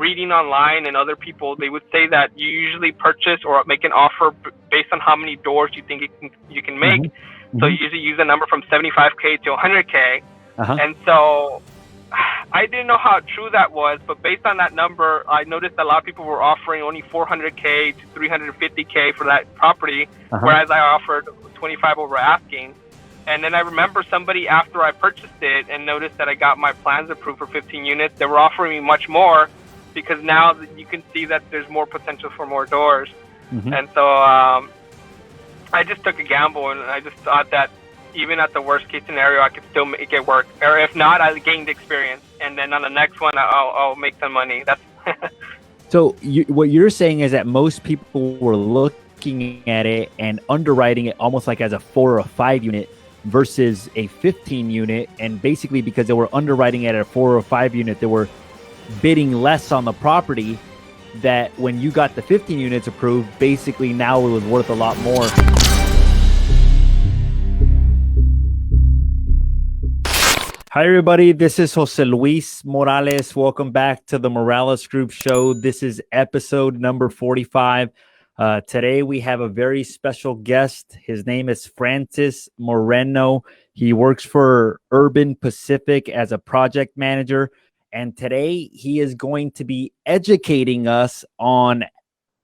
reading online and other people, they would say that you usually purchase or make an offer based on how many doors you think you can make. Mm-hmm. So you usually use a number from 75K to 100K. Uh-huh. And so I didn't know how true that was, but based on that number, I noticed a lot of people were offering only 400K to 350K for that property, whereas I offered 25 over asking. And then I remember somebody, after I purchased it and noticed that I got my plans approved for 15 units, they were offering me much more, because now you can see that there's more potential for more doors. Mm-hmm. And so I just took a gamble, and I just thought that even at the worst case scenario, I could still make it work. Or if not, I gained experience. And then on the next one, I'll make some money. That's So what you're saying is that most people were looking at it and underwriting it almost like as a 4 or 5 unit versus a 15 unit. And basically because they were underwriting it at a 4 or 5 unit, they were bidding less on the property, that when you got the 15 units approved, basically now it was worth a lot more. Hi, everybody. This is Jose Luis Morales. Welcome back to the Morales Group Show. This is episode number 45. Today, we have a very special guest. His name is Francis Moreno. He works for Urban Pacific as a project manager. And today, he is going to be educating us on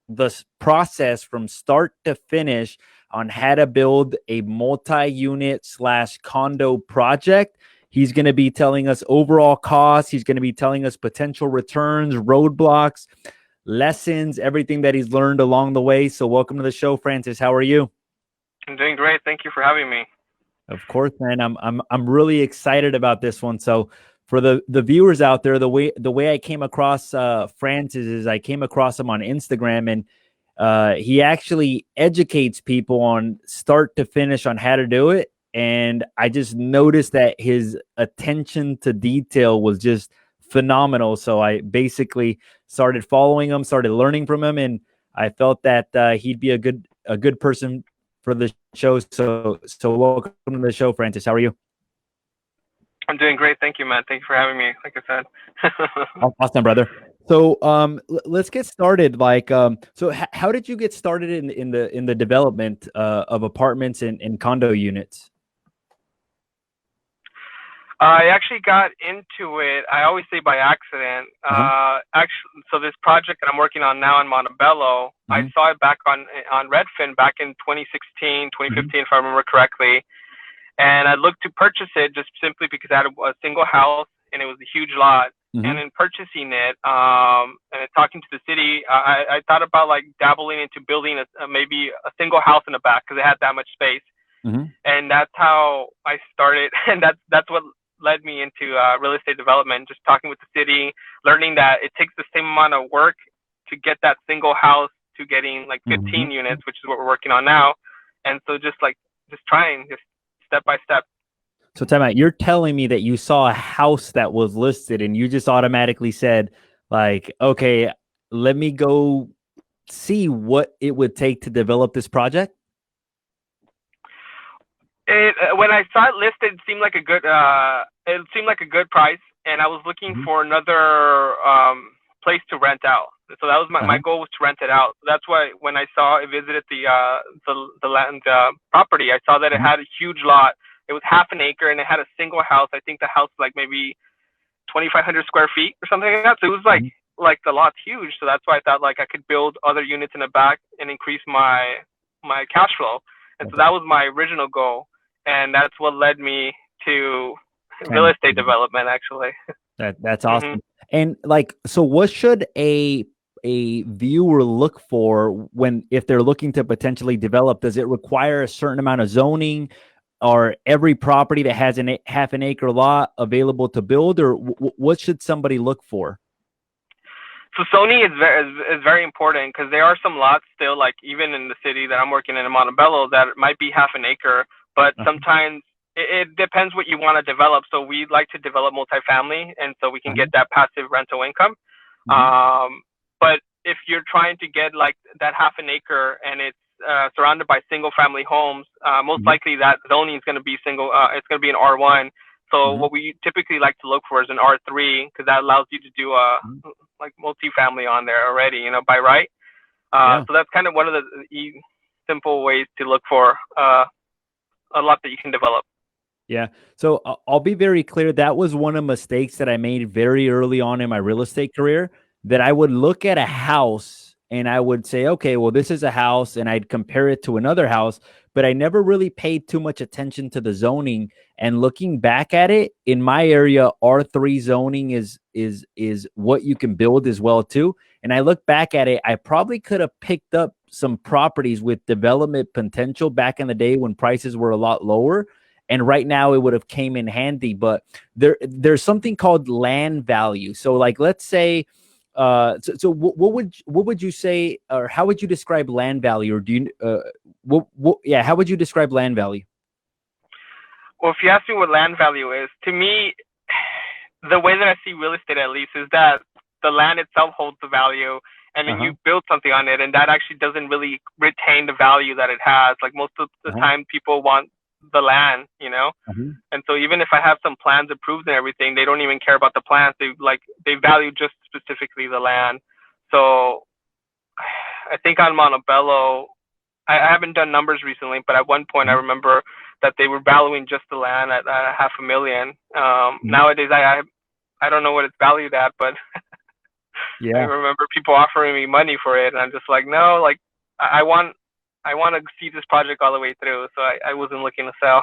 the process from start to finish on how to build a multi-unit / condo project. He's going to be telling us overall costs. He's going to be telling us potential returns, roadblocks, lessons, everything that he's learned along the way. So welcome to the show, Francis. How are you? I'm doing great. Thank you for having me. Of course, man. I'm really excited about this one. So for the viewers out there, the way I came across Francis is I came across him on Instagram, and he actually educates people on start to finish on how to do it. And I just noticed that his attention to detail was just phenomenal. So I basically started following him, started learning from him, and I felt that he'd be a good person for the show. So welcome to the show, Francis. How are you? I'm doing great. Thank you, man. Thank you for having me. Like I said. Awesome, brother. So let's get started. So how did you get started in the development of apartments and condo units? I actually got into it, I always say by accident. So this project that I'm working on now in Montebello, I saw it back on Redfin back in 2016, 2015, if I remember correctly. And I looked to purchase it just simply because I had a single house and it was a huge lot. And in purchasing it and talking to the city, I thought about like dabbling into building maybe a single house in the back because it had that much space. And that's how I started. And that's what led me into real estate development, just talking with the city, learning that it takes the same amount of work to get that single house to getting like 15 units, which is what we're working on now. And so just trying, just step by step. So time out, you're telling me that you saw a house that was listed and you just automatically said like, okay, let me go see what it would take to develop this project? When I saw it listed, it seemed like a good price, and I was looking for another place to rent out. So that was my goal, was to rent it out. So that's why when I visited the land property, I saw that it had a huge lot. It was half an acre, and it had a single house. I think the house like maybe 2,500 square feet or something like that. So it was like the lot's huge. So that's why I thought like I could build other units in the back and increase my cash flow. And so that was my original goal. And that's what led me to real estate development, actually. That's awesome. And like, so what should a viewer look for if they're looking to potentially develop? Does it require a certain amount of zoning, or every property that has a half an acre lot available to build, or what should somebody look for? So zoning is very important, because there are some lots still, like even in the city that I'm working in Montebello, that might be half an acre. But sometimes it depends what you want to develop. So we like to develop multifamily, and so we can get that passive rental income. But if you're trying to get like that half an acre and it's surrounded by single family homes, most likely that zoning is going to be it's going to be an R1 So what we typically like to look for is an R3 because that allows you to do like multifamily on there already, you know, by right. So that's kind of one of the simple ways to look for a lot that you can develop. Yeah. So I'll be very clear. That was one of the mistakes that I made very early on in my real estate career, that I would look at a house and I would say, okay, well, this is a house, and I'd compare it to another house, but I never really paid too much attention to the zoning. And looking back at it, in my area, R3 zoning is what you can build as well too. And I look back at it, I probably could have picked up some properties with development potential back in the day when prices were a lot lower. And right now it would have came in handy, but there's something called land value. So like, let's say, so what would you say, or how would you describe land value? Or do you, how would you describe land value? Well, if you ask me what land value is, to me, the way that I see real estate, at least, is that the land itself holds the value, and then you build something on it, and that actually doesn't really retain the value that it has. Like most of the time, people want the land, you know. And so even if I have some plans approved and everything, they don't even care about the plans. They value just specifically the land. So I think on Montebello, I haven't done numbers recently, but at one point I remember that they were valuing just the land at $500,000. Nowadays I don't know what it's valued at, but I remember people offering me money for it, and I'm just like, no, like I want to see this project all the way through. So I wasn't looking to sell.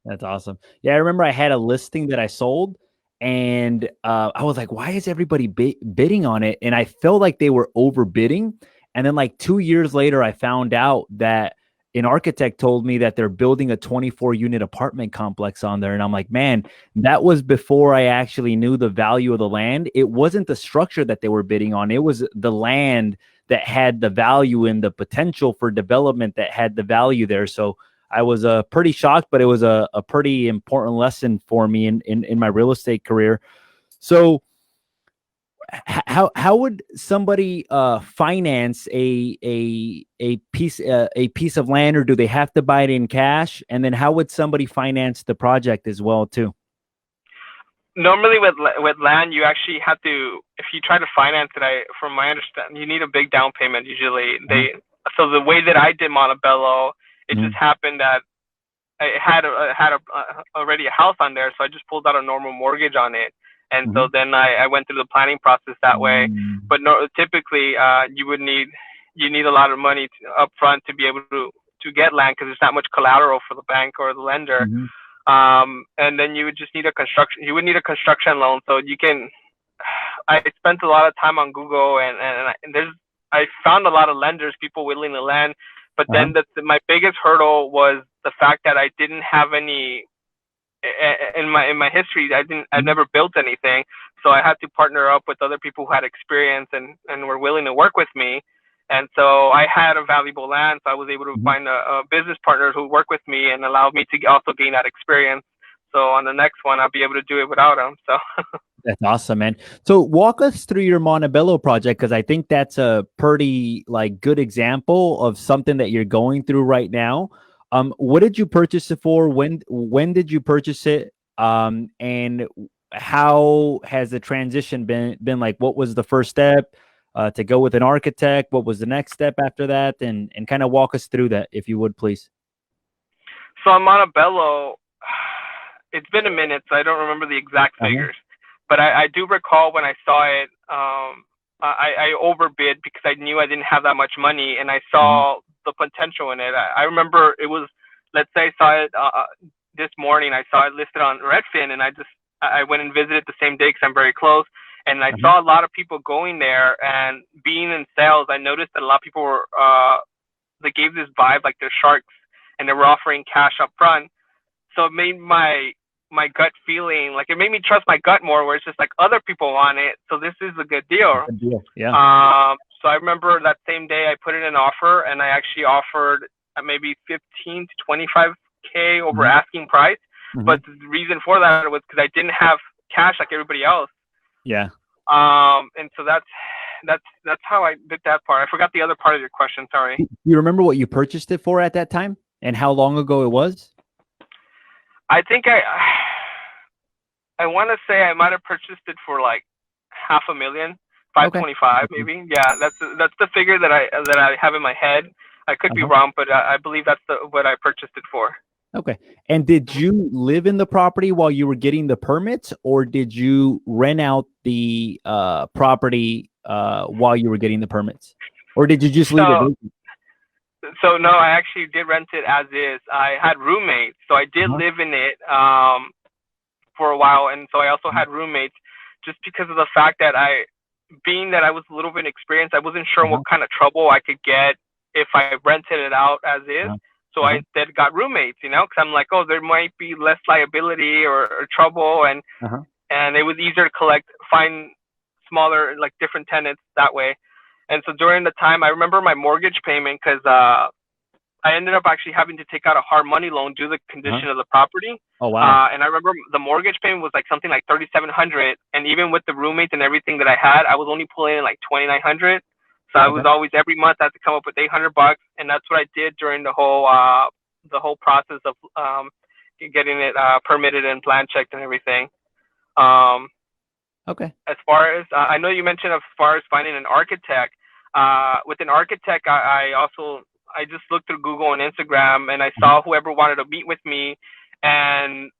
That's awesome. Yeah, I remember I had a listing that I sold, and I was like, why is everybody bidding on it? And I felt like they were overbidding. And then like 2 years later, I found out that an architect told me that they're building a 24-unit apartment complex on there. And I'm like, man, that was before I actually knew the value of the land. It wasn't the structure that they were bidding on. It was the land that had the value and the potential for development that had the value there. So I was pretty shocked, but it was a pretty important lesson for me in my real estate career. So how would somebody finance a piece of land, or do they have to buy it in cash? And then how would somebody finance the project as well too? Normally with land, you actually have to, if you try to finance it, from my understanding, you need a big down payment usually. So the way that I did Montebello, it just happened that I had already a house on there, so I just pulled out a normal mortgage on it. And so then I went through the planning process that way. But typically you need a lot of money up front to be able to get land, because there's not much collateral for the bank or the lender. And then you would just need a construction loan. So I spent a lot of time on Google, and I found a lot of lenders, people willing to lend. But then my biggest hurdle was the fact that I didn't have any in my history. I never built anything, so I had to partner up with other people who had experience and were willing to work with me. And so I had a valuable land, so I was able to find a business partner who worked with me and allowed me to also gain that experience. So on the next one, I'll be able to do it without him. So that's awesome, man. So walk us through your Montebello project, because I think that's a pretty good example of something that you're going through right now. What did you purchase it for? When did you purchase it? And how has the transition been like? What was the first step to go with an architect? What was the next step after that? And kind of walk us through that, if you would, please. So on Montebello, it's been a minute, so I don't remember the exact figures, but I do recall when I saw it, I overbid because I knew I didn't have that much money, and I saw the potential in it. I remember it was, let's say I saw it this morning, I saw it listed on Redfin, and I went and visited the same day because I'm very close. And I saw a lot of people going there, and being in sales, I noticed that a lot of people were, they gave this vibe like they're sharks, and they were offering cash up front. So it made my gut feeling, like it made me trust my gut more, where it's just like other people want it, so this is a good deal. Yeah. So I remember that same day I put in an offer, and I actually offered maybe 15 to 25K over asking price. But the reason for that was because I didn't have cash like everybody else. Yeah. And so that's how I did that part. I forgot the other part of your question. Sorry. You remember what you purchased it for at that time, and how long ago it was? I think I want to say I might have purchased it for like $500,000, 525 maybe. Yeah, that's the figure that I have in my head. I could be wrong, but I believe that's what I purchased it for. Okay. And did you live in the property while you were getting the permits, or did you rent out the property while you were getting the permits, or did you just leave it vacant? So no, I actually did rent it as is. I had roommates, so I did live in it for a while, and so I also had roommates, just because of the fact that being that I was a little bit experienced, I wasn't sure what kind of trouble I could get if I rented it out as is. So I instead got roommates, because I'm like, oh, there might be less liability or trouble, and it was easier to find smaller, like different tenants that way. And so during the time, I remember my mortgage payment, because I ended up actually having to take out a hard money loan due to the condition of the property. Oh, wow. And I remember the mortgage payment was like something like $3,700, and even with the roommates and everything that I had, I was only pulling in like $2,900. So I was always, every month I had to come up with $800, and that's what I did during the whole process of getting it permitted and plan checked and everything. As far as I know, you mentioned as far as finding an architect. With an architect, I just looked through Google and Instagram, and I saw whoever wanted to meet with me, and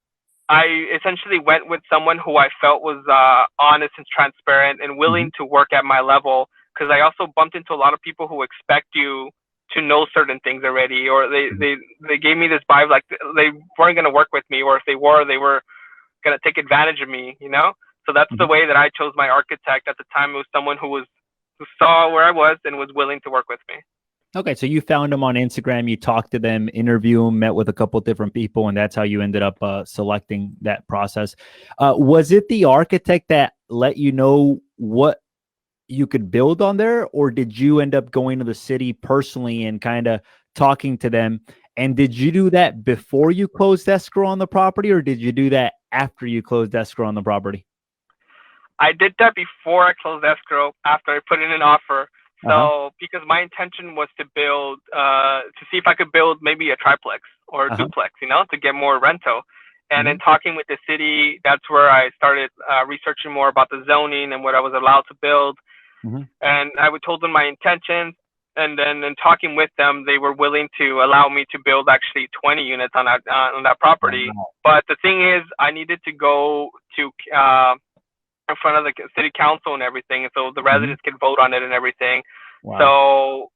I essentially went with someone who I felt was honest and transparent and willing to work at my level, because I also bumped into a lot of people who expect you to know certain things already, or they gave me this vibe like they weren't going to work with me, or if they were going to take advantage of me, So that's the way that I chose my architect at the time. It was someone who saw where I was and was willing to work with me. Okay, so you found them on Instagram, you talked to them, interviewed them, met with a couple of different people, and that's how you ended up selecting that process. Was it the architect that let you know what you could build on there, or did you end up going to the city personally and kind of talking to them? And did you do that before you closed escrow on the property, or did you do that after you closed escrow on the property? I did that before I closed escrow, after I put in an offer. So because my intention was to build, to see if I could build maybe a triplex or a duplex, to get more rental. And in talking with the city, that's where I started researching more about the zoning and what I was allowed to build. And I told them my intentions. And then in talking with them, they were willing to allow me to build actually 20 units on that property. But the thing is, I needed to go to in front of the city council and everything, and so the residents can vote on it and everything. So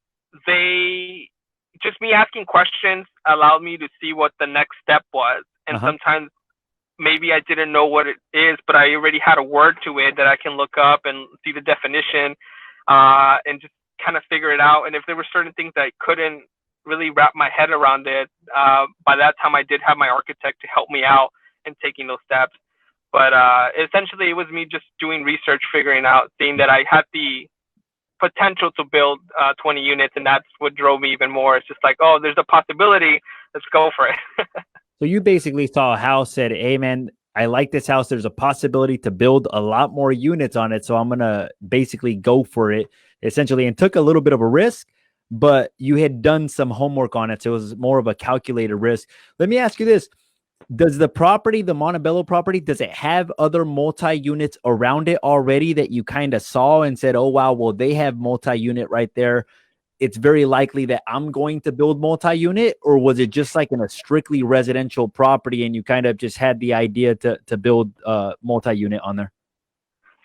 just me asking questions allowed me to see what the next step was. And sometimes maybe I didn't know what it is, but I already had a word to it that I can look up and see the definition and just kind of figure it out. And if there were certain things that I couldn't really wrap my head around it, by that time I did have my architect to help me out in taking those steps. But essentially, it was me just doing research, figuring out, seeing that I had the potential to build 20 units, and that's what drove me even more. It's just like, oh, there's a possibility. Let's go for it. So you basically saw a house, said, hey, man, I like this house. There's a possibility to build a lot more units on it, so I'm going to basically go for it, essentially, and took a little bit of a risk, but you had done some homework on it, so it was more of a calculated risk. Let me ask you this. Does the property, the Montebello property, does it have other multi-units around it already that you kind of saw and said, oh, wow, well, they have multi-unit right there. It's very likely that I'm going to build multi-unit? Or was it just like in a strictly residential property and you kind of just had the idea to build multi-unit on there?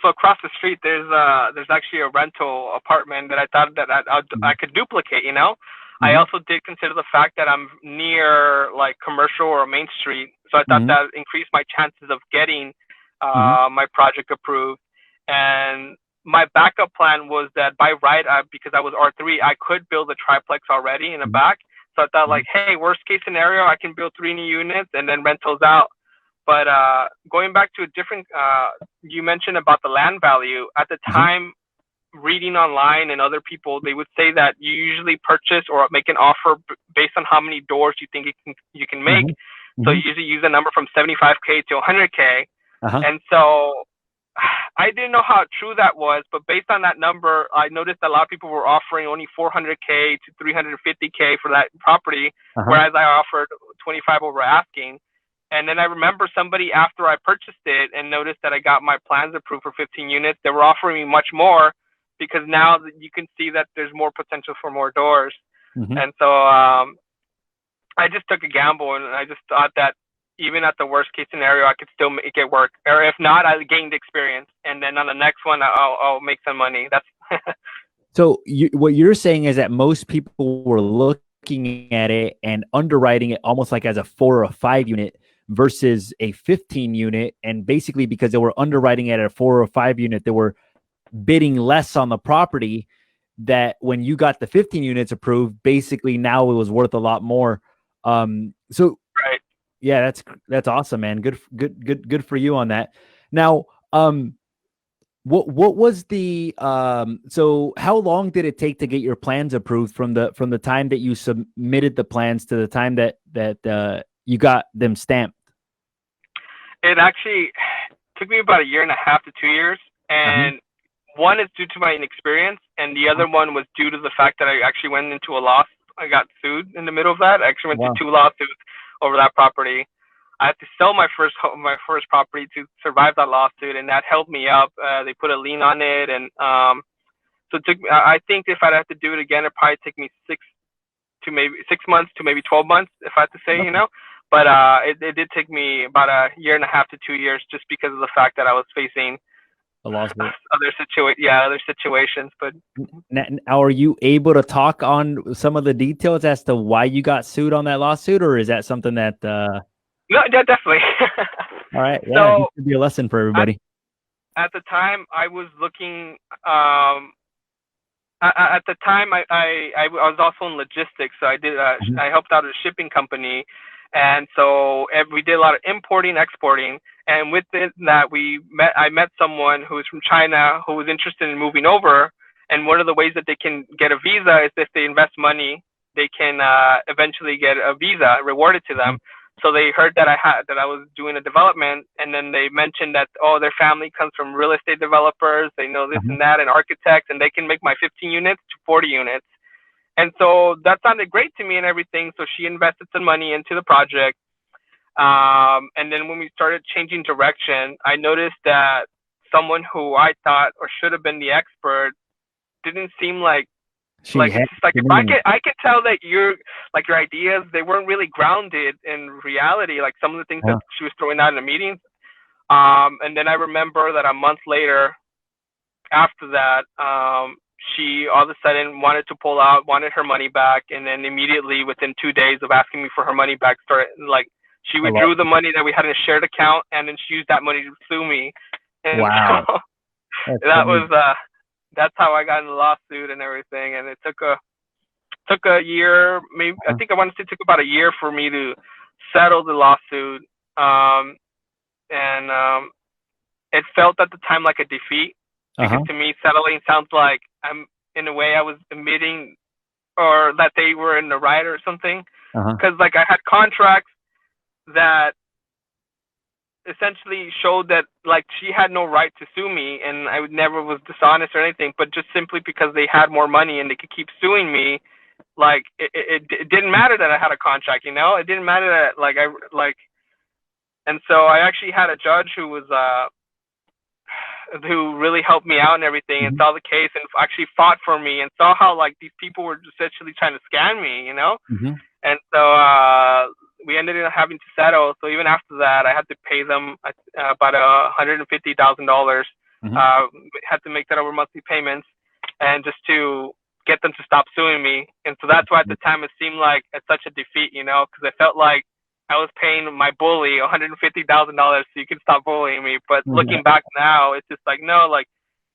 So across the street, there's actually a rental apartment that I thought that I could duplicate, I also did consider the fact that I'm near like commercial or Main Street. So I thought that increased my chances of getting my project approved. And my backup plan was that by right, because I was R3, I could build a triplex already in the back. So I thought like, hey, worst case scenario, I can build 3 new units and then rentals out. But going back to a different, you mentioned about the land value. At the time, reading online and other people, they would say that you usually purchase or make an offer based on how many doors you think you can make. So you usually use a number from 75K to 100K. And so I didn't know how true that was, but based on that number, I noticed a lot of people were offering only 400K to 350K for that property, whereas I offered 25 over asking. And then I remember somebody after I purchased it and noticed that I got my plans approved for 15 units. They were offering me much more because now you can see that there's more potential for more doors. And so I just took a gamble, and I just thought that even at the worst case scenario, I could still make it work. Or if not, I gained experience, and then on the next one, I'll make some money. That's So what you're saying is that most people were looking at it and underwriting it almost like as a 4 or a 5 unit versus a 15 unit, and basically because they were underwriting it at a 4 or 5 unit, they were bidding less on the property. That when you got the 15 units approved, basically now it was worth a lot more. So right. Yeah, that's awesome, man. Good for you on that. Now, what was the so how long did it take to get your plans approved from the time that you submitted the plans to the time that you got them stamped? It actually took me about 1.5 to 2 years, and one is due to my inexperience, and the other one was due to the fact that I actually went into a lawsuit. I got sued in the middle of that. I actually went to 2 lawsuits over that property. I had to sell my first property to survive that lawsuit, and that held me up. They put a lien on it, and so it took. I think if I'd have to do it again, it'd probably take me 6 months to maybe 12 months, if I had to say, you know. But it did take me about 1.5 to 2 years, just because of the fact that I was facing a lawsuit, other situations. But now, are you able to talk on some of the details as to why you got sued on that lawsuit, or is that something that? No, yeah, definitely. All right, yeah, so, this could be a lesson for everybody. At the time, I was looking. At the time, I was also in logistics, so I did. I helped out at a shipping company, and so we did a lot of importing, exporting. And with that, I met someone who was from China who was interested in moving over. And one of the ways that they can get a visa is if they invest money, they can eventually get a visa rewarded to them. So they heard that I was doing a development, and then they mentioned that, oh, their family comes from real estate developers. They know this and that, and architects, and they can make my 15 units to 40 units. And so that sounded great to me and everything. So she invested some money into the project. And then when we started changing direction, I noticed that someone who I thought or should have been the expert didn't seem like it's like if I could tell that your ideas, they weren't really grounded in reality, like some of the things that she was throwing out in the meetings. And then I remember that a month later, after that, she all of a sudden wanted to pull out, wanted her money back, and then immediately within 2 days of asking me for her money back, she withdrew the money that we had in a shared account, and then she used that money to sue me. And wow. So that's how I got in the lawsuit and everything. And it took a year, maybe I think I want to say it took about a year for me to settle the lawsuit. And it felt at the time like a defeat, because to me, settling sounds like in a way I was admitting or that they were in the right or something. Because I had contracts that essentially showed that she had no right to sue me, and I never was dishonest or anything, but just simply because they had more money and they could keep suing me, it didn't matter that I had a contract, you know. It didn't matter that and so I actually had a judge who was who really helped me out and everything, and saw the case and actually fought for me, and saw how these people were essentially trying to scam me, you know. And so we ended up having to settle. So even after that, I had to pay them about $150,000. Had to make that over monthly payments, and just to get them to stop suing me. And so that's why at the time it seemed like it's such a defeat, you know, because I felt like I was paying my bully $150,000 so you can stop bullying me. But looking back now, it's just no,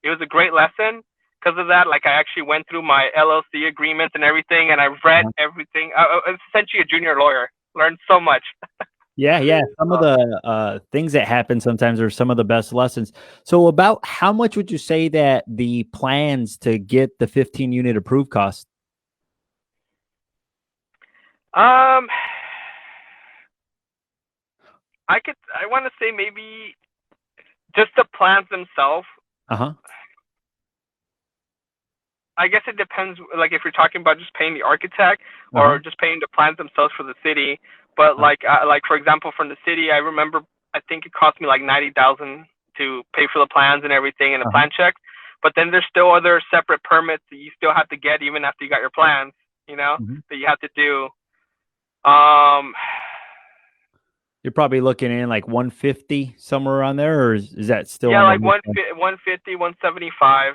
it was a great lesson. Because of that, I actually went through my LLC agreements and everything, and I read everything. I was essentially a junior lawyer. Learned so much. Yeah. Some of the things that happen sometimes are some of the best lessons. So about how much would you say that the plans to get the 15 unit approved cost? I want to say maybe just the plans themselves. I guess it depends. Like if you're talking about just paying the architect or just paying the plans themselves for the city. But like for example, from the city, I remember I think it cost me like 90,000 to pay for the plans and everything and the plan check. But then there's still other separate permits that you still have to get even after you got your plans. You know, that you have to do. You're probably looking in like 150 somewhere around there, or is that still? Yeah, like 150, 175.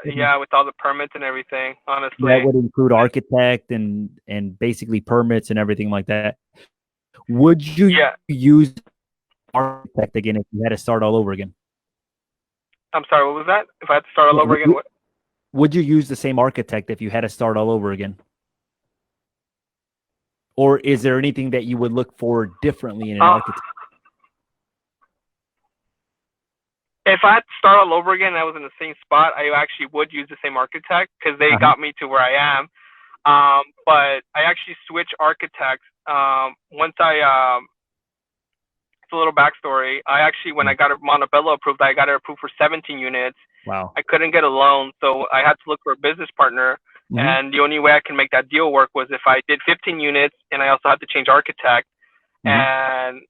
Yeah, with all the permits and everything. Honestly, that would include architect and basically permits and everything like that. Would you use architect again if you had to start all over again? I'm sorry, what was that? If I had to start all over again, what? Would you use the same architect if you had to start all over again? Or is there anything that you would look for differently in an architect? If I had to start all over again and I was in the same spot, I actually would use the same architect because they got me to where I am. But I actually switched architects. Once it's a little backstory. I actually, when I got Montebello approved, I got it approved for 17 units. Wow. I couldn't get a loan, so I had to look for a business partner. And the only way I can make that deal work was if I did 15 units and I also had to change architect. And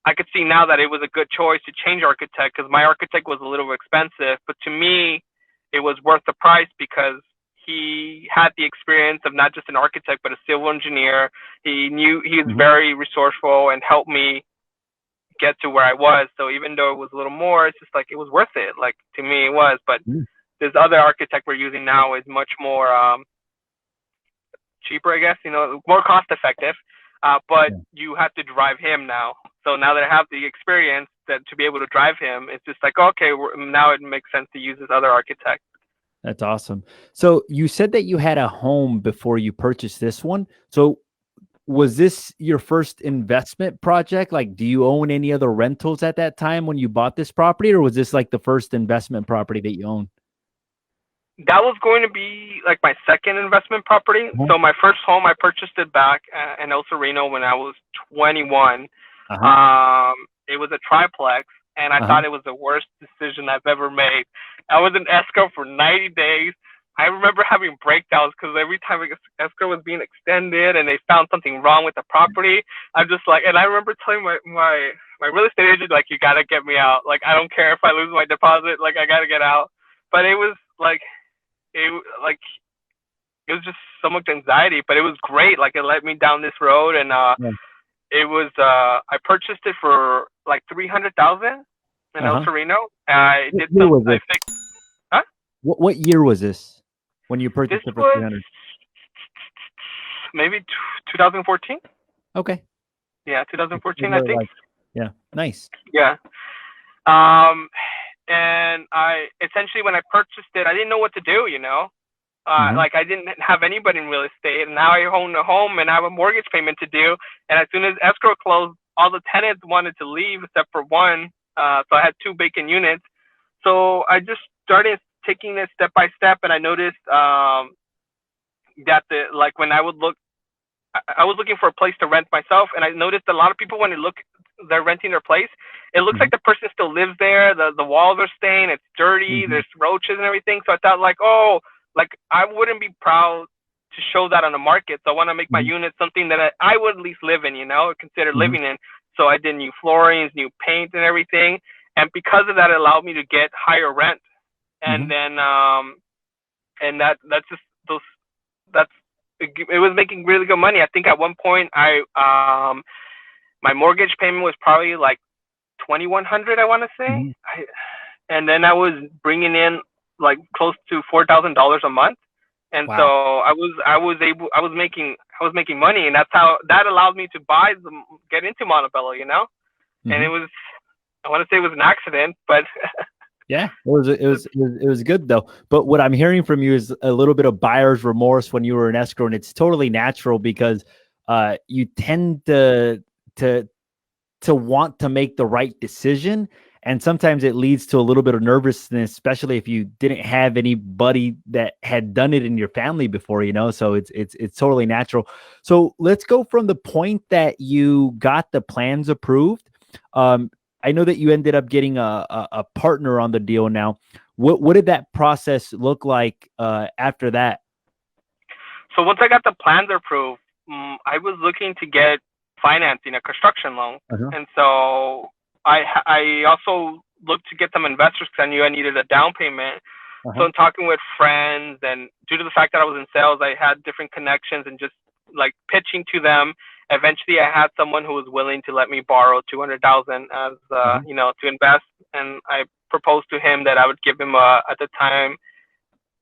I could see now that it was a good choice to change architect because my architect was a little expensive. But to me, it was worth the price because he had the experience of not just an architect, but a civil engineer. He was very resourceful and helped me get to where I was. So even though it was a little more, it's just like it was worth it. Like to me, it was. But this other architect we're using now is much more cheaper, I guess, more cost effective. But you have to drive him now. So now that I have the experience to be able to drive him, it's just like, okay, now it makes sense to use this other architect. That's awesome. So you said that you had a home before you purchased this one. So was this your first investment project? Like, do you own any other rentals at that time when you bought this property, or was this like the first investment property that you owned? That was going to be like my second investment property. So my first home, I purchased it back in El Sereno when I was 21. It was a triplex, and I thought it was the worst decision I've ever made. I was in escrow for 90 days. I remember having breakdowns because every time escrow was being extended and they found something wrong with the property, I'm just like, and I remember telling my real estate agent, like, you got to get me out. Like, I don't care if I lose my deposit. Like, I got to get out. But it was like, it was just so much anxiety, but it was great. Like, it led me down this road, and it was I purchased it for like $300,000 in El Sereno. I did some. What year was this when you purchased it for 300? Maybe 2014. Okay. Yeah, 2014, I think. Yeah, nice. Yeah. And I essentially, when I purchased it, I didn't know what to do, like I didn't have anybody in real estate, and now I own a home and I have a mortgage payment to do. And as soon as escrow closed, all the tenants wanted to leave except for one. So I had 2 vacant units. So I just started taking it step by step, and I noticed that when I would look, I was looking for a place to rent myself, and I noticed a lot of people, when they're renting their place, it looks like the person still lives there. The walls are stained, it's dirty, there's roaches and everything. So I thought, like, I wouldn't be proud to show that on the market. So I want to make my unit something that I would at least live in, or consider living in. So I did new floorings, new paint and everything. And because of that, it allowed me to get higher rent. And then, and it was making really good money. I think at one point my mortgage payment was probably like $2,100, I want to say. And then I was bringing in like close to $4,000 a month. And so I was making money, and that's how that allowed me to get into Montebello, And it was, I want to say it was an accident, but yeah, it was good though. But what I'm hearing from you is a little bit of buyer's remorse when you were in escrow, and it's totally natural because you tend to want to make the right decision, and sometimes it leads to a little bit of nervousness, especially if you didn't have anybody that had done it in your family before, So it's totally natural. So let's go from the point that you got the plans approved. I know that you ended up getting a partner on the deal now. What did that process look like after that? So once I got the plans approved, I was looking to get financing, a construction loan. And so I also looked to get some investors because I knew I needed a down payment. So in talking with friends, and due to the fact that I was in sales, I had different connections and just like pitching to them. Eventually, I had someone who was willing to let me borrow $200,000 as to invest, and I proposed to him that I would give him at the time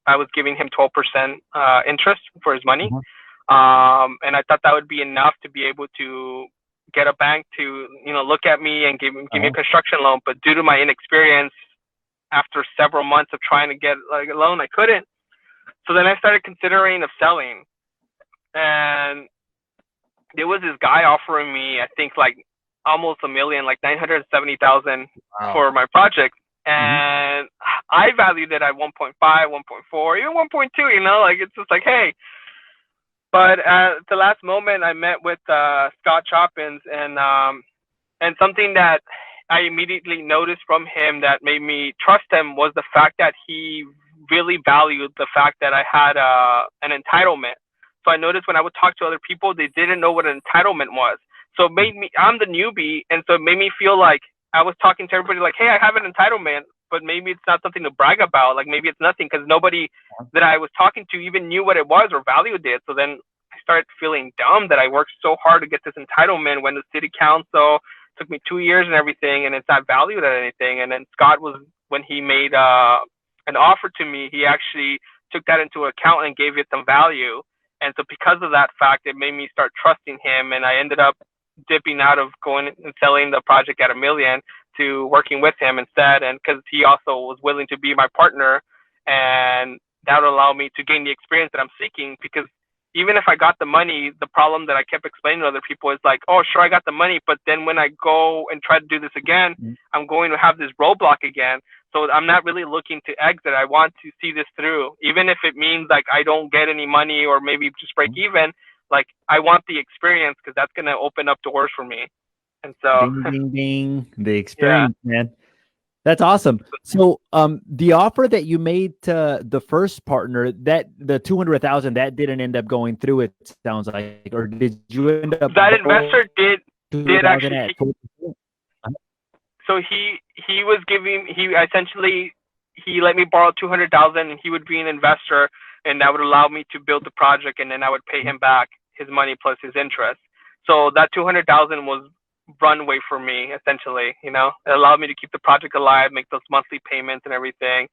I was giving him 12% interest for his money, and I thought that would be enough to be able to get a bank to look at me and give me a construction loan. But due to my inexperience, after several months of trying to get like a loan, I couldn't. So then I started considering of selling, and there was this guy offering me, I think, like almost $1 million, like $970,000 for my project, and I valued it at 1.5, 1.4, even 1.2. Like it's just like, hey. But at the last moment, I met with Scott Choppins, and something that I immediately noticed from him that made me trust him was the fact that he really valued the fact that I had an entitlement. So I noticed when I would talk to other people, they didn't know what an entitlement was. So it made me, I'm the newbie, and so it made me feel like I was talking to everybody like, hey, I have an entitlement, but maybe it's not something to brag about. Like maybe it's nothing because nobody that I was talking to even knew what it was or valued it. So then I started feeling dumb that I worked so hard to get this entitlement when the city council took me 2 years and everything, and it's not valued at anything. And then Scott was, when he made an offer to me, he actually took that into account and gave it some value. And so because of that fact, it made me start trusting him. And I ended up dipping out of going and selling the project at $1 million to working with him instead. And because he also was willing to be my partner, and that would allow me to gain the experience that I'm seeking. Because even if I got the money, the problem that I kept explaining to other people is like, oh, sure, I got the money, but then when I go and try to do this again, I'm going to have this roadblock again. So I'm not really looking to exit. I want to see this through, even if it means like I don't get any money or maybe just break even. Like I want the experience because that's going to open up doors for me. And so, ding, ding, ding, the experience, man. That's awesome. So, the offer that you made to the first partner, that the 200,000, that didn't end up going through. It sounds like, or did you end up? That investor did actually. So he was giving, he essentially, he let me borrow 200,000, and he would be an investor, and that would allow me to build the project, and then I would pay him back his money plus his interest. So that 200,000 was runway for me, essentially. It allowed me to keep the project alive, make those monthly payments and everything.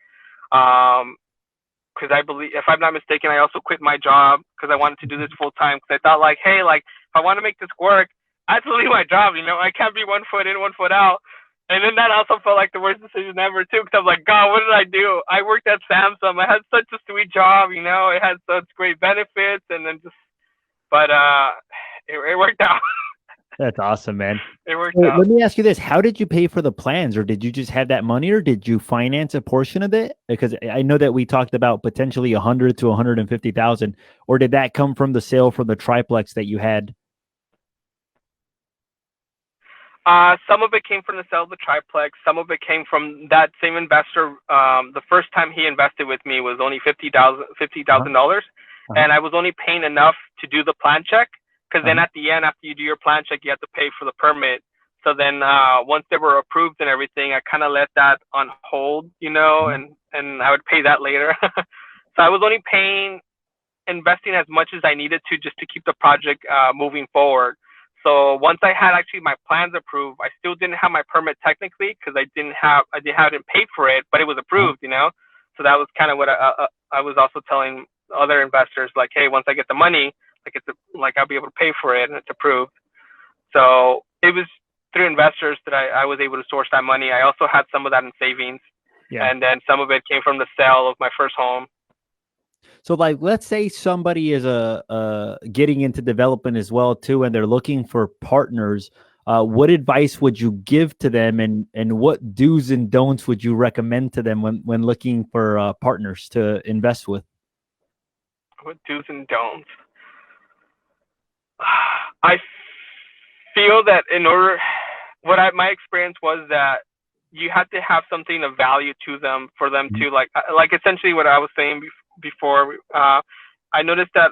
Because I believe, if I'm not mistaken, I also quit my job because I wanted to do this full time. Because I thought like, hey, like if I want to make this work, I have to leave my job. I can't be 1 foot in, 1 foot out. And then that also felt like the worst decision ever too, because I was like, God, what did I do? I worked at Samsung. I had such a sweet job, it had such great benefits, and then but it worked out. That's awesome, man. It worked out. Let me ask you this: how did you pay for the plans, or did you just have that money, or did you finance a portion of it? Because I know that we talked about potentially 100 to 150,000, or did that come from the sale from the triplex that you had? Some of it came from the sale of the triplex. Some of it came from that same investor. The first time he invested with me was only $50,000, and I was only paying enough to do the plan check. Because then at the end, after you do your plan check, you have to pay for the permit. So then once they were approved and everything, I kind of let that on hold, and I would pay that later. So I was only investing as much as I needed to just to keep the project moving forward. So once I had actually my plans approved, I still didn't have my permit technically because I hadn't paid for it, but it was approved, So that was kind of what I was also telling other investors, like, hey, once I get the money, like I'll be able to pay for it and it's approved. So it was through investors that I was able to source that money. I also had some of that in savings, and then some of it came from the sale of my first home. So, like, let's say somebody is getting into development as well too, and they're looking for partners. What advice would you give to them, and what do's and don'ts would you recommend to them when looking for partners to invest with? What do's and don'ts? I feel that my experience was that you have to have something of value to them for them to like essentially what I was saying before. I noticed that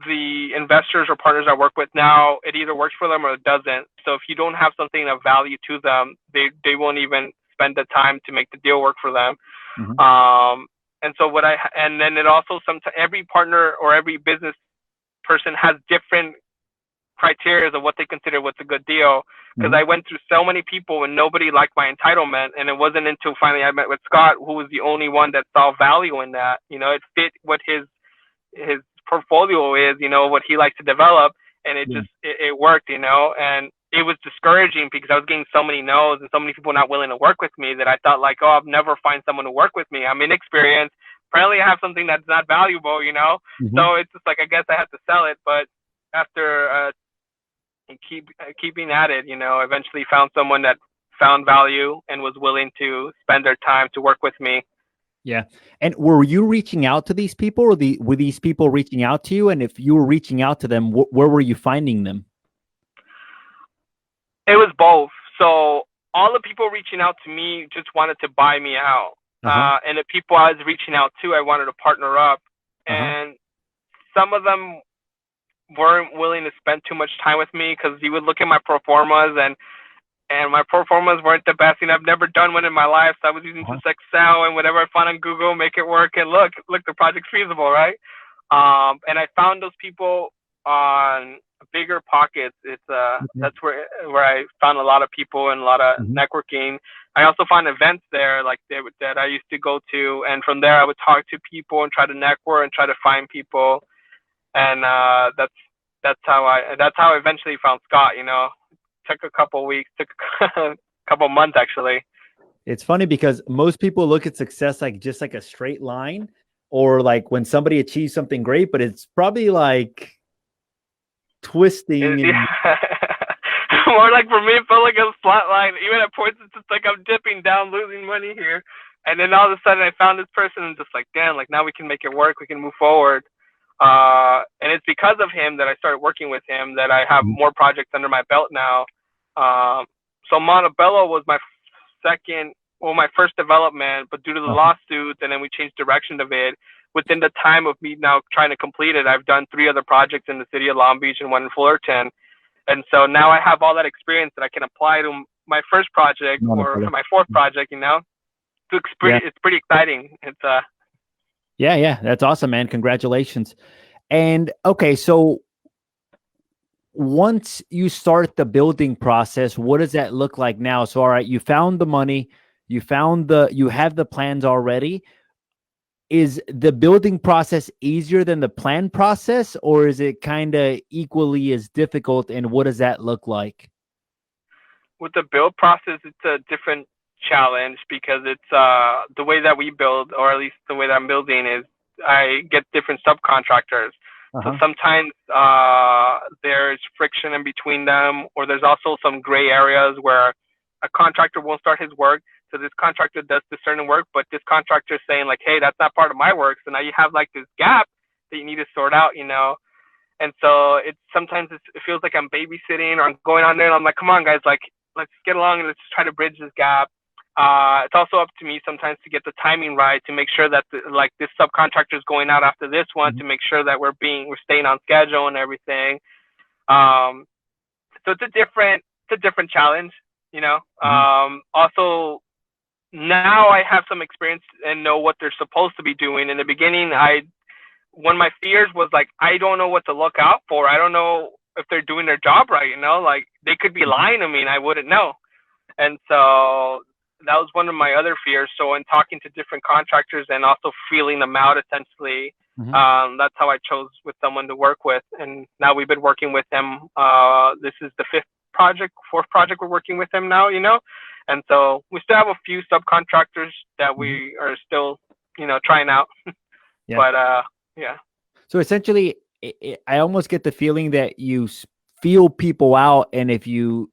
the investors or partners I work with now, it either works for them or it doesn't. So if you don't have something of value to them, they won't even spend the time to make the deal work for them. And so and then it also sometimes every partner or every business person has different criteria of what they consider what's a good deal. Because I went through so many people and nobody liked my entitlement, and it wasn't until finally I met with Scott, who was the only one that saw value in that. You know, it fit what his portfolio is, you know, what he likes to develop, and it just it worked, you know. And it was discouraging because I was getting so many no's and so many people not willing to work with me that I thought like, oh, I'll never find someone to work with me. I'm inexperienced. Apparently I have something that's not valuable, you know. So it's just like, I guess I have to sell it. But after keeping at it, you know, eventually found someone that found value and was willing to spend their time to work with me. Yeah. And were you reaching out to these people, or were these people reaching out to you? And if you were reaching out to them, where were you finding them? It was both. So all the people reaching out to me just wanted to buy me out. And the people I was reaching out to, I wanted to partner up. And some of them weren't willing to spend too much time with me because you would look at my pro formas and my pro formas weren't the best. You know, I've never done one in my life. So I was using just Excel and whatever I found on Google, make it work. And look, the project's feasible, right? And I found those people on bigger pockets. It's that's where I found a lot of people and a lot of networking. I also found events there like that I used to go to, and from there I would talk to people and try to network and try to find people. And that's how I eventually found Scott. You know, took a couple weeks, took a couple months actually. It's funny because most people look at success like just like a straight line, or like when somebody achieves something great, but it's probably like twisting. More like for me, it felt like a flat line. Even at points, it's just like I'm dipping down, losing money here. And then all of a sudden I found this person and just like, damn, like now we can make it work. We can move forward. And it's because of him that I started working with him that I have more projects under my belt now. So Montebello was my first development, but due to the lawsuits and then we changed direction of it, within the time of me now trying to complete it, I've done 3 other projects in the city of Long Beach and 1 in Fullerton. And so now I have all that experience that I can apply to my first project or my 4th project, you know. It's pretty exciting. It's Yeah, that's awesome, man. Congratulations. And okay, so once you start the building process, what does that look like now? So all right, you found the money, you have the plans already. Is the building process easier than the plan process, or is it kind of equally as difficult? And what does that look like? With the build process, it's a different challenge because it's the way that we build, or at least the way that I'm building, is I get different subcontractors. So sometimes there's friction in between them, or there's also some gray areas where a contractor won't start his work. So this contractor does this certain work, but this contractor is saying like, hey, that's not part of my work. So now you have like this gap that you need to sort out, you know? And so sometimes it feels like I'm babysitting, or I'm going on there and I'm like, come on guys, like, let's get along and let's try to bridge this gap. It's also up to me sometimes to get the timing right, to make sure that this subcontractor is going out after this one, to make sure that we're staying on schedule and everything. So it's a different challenge, you know. Also, now I have some experience and know what they're supposed to be doing. In the beginning, one of my fears was like, I don't know what to look out for. I don't know if they're doing their job right, you know, like they could be lying to me and I wouldn't know. And so that was one of my other fears. So in talking to different contractors and also feeling them out, essentially, that's how I chose with someone to work with. And now we've been working with him. This is the 4th project we're working with him now, you know. And so we still have a few subcontractors that we are still, you know, trying out. But yeah. So essentially, I almost get the feeling that you feel people out, and if you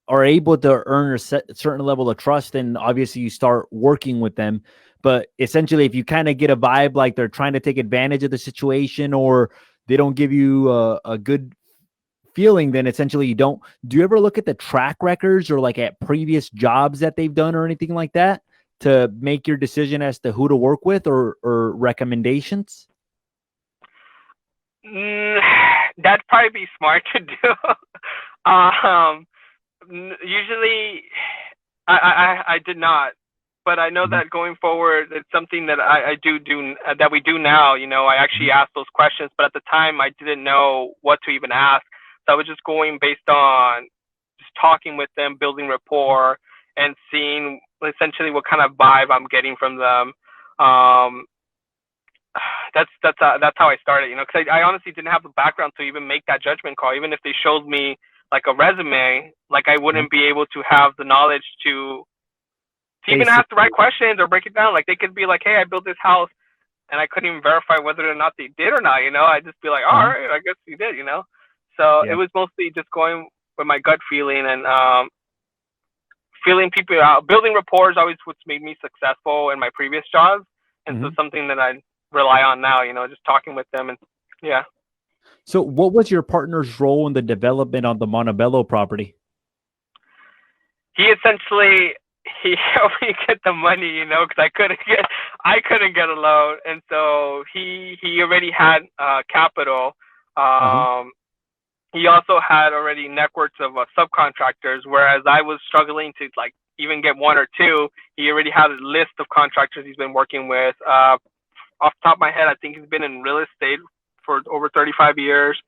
are able to earn a certain level of trust, then obviously you start working with them. But essentially, if you kind of get a vibe like they're trying to take advantage of the situation, or they don't give you a good feeling, then essentially you don't. Do you ever look at the track records or like at previous jobs that they've done or anything like that to make your decision as to who to work with or recommendations? That'd probably be smart to do. Usually, I did not, but I know that going forward, it's something that I do that we do now. You know, I actually asked those questions, but at the time I didn't know what to even ask. So I was just going based on just talking with them, building rapport, and seeing essentially what kind of vibe I'm getting from them. That's how I started, you know, because I honestly didn't have the background to even make that judgment call. Even if they showed me like a resume, like I wouldn't be able to have the knowledge to even ask the right questions or break it down. Like they could be like, hey, I built this house, and I couldn't even verify whether or not they did or not, you know. I'd just be like, all right, I guess you did, you know. So it was mostly just going with my gut feeling and feeling people out. Building rapport is always what's made me successful in my previous jobs, and so something that I rely on now, you know, just talking with them. And So what was your partner's role in the development on the Montebello property? He essentially, he helped me get the money, you know, because I couldn't get a loan. And so he already had capital. He also had already networks of subcontractors, whereas I was struggling to like even get one or two. He already had a list of contractors he's been working with. Off the top of my head, I think he's been in real estate for over 35 years.